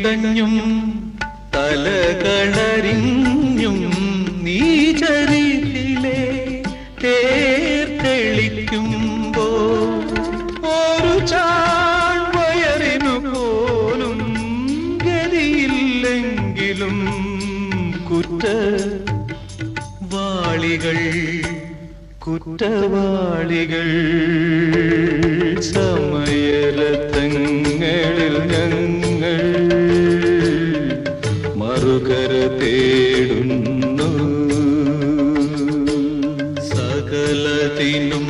പിടഞ്ഞും തലകളറിഞ്ഞും നീചരിതിലെ തേർത്തെളിക്കുമ്പോ ഒരു ചാഴ്വയറിനു പോലും ഗതിയില്ലെങ്കിലും കുറ്റവാളികൾ സമയരഥങ്ങളിൽ ഞങ്ങൾ മറുകര തേടുന്നു സകലതിനും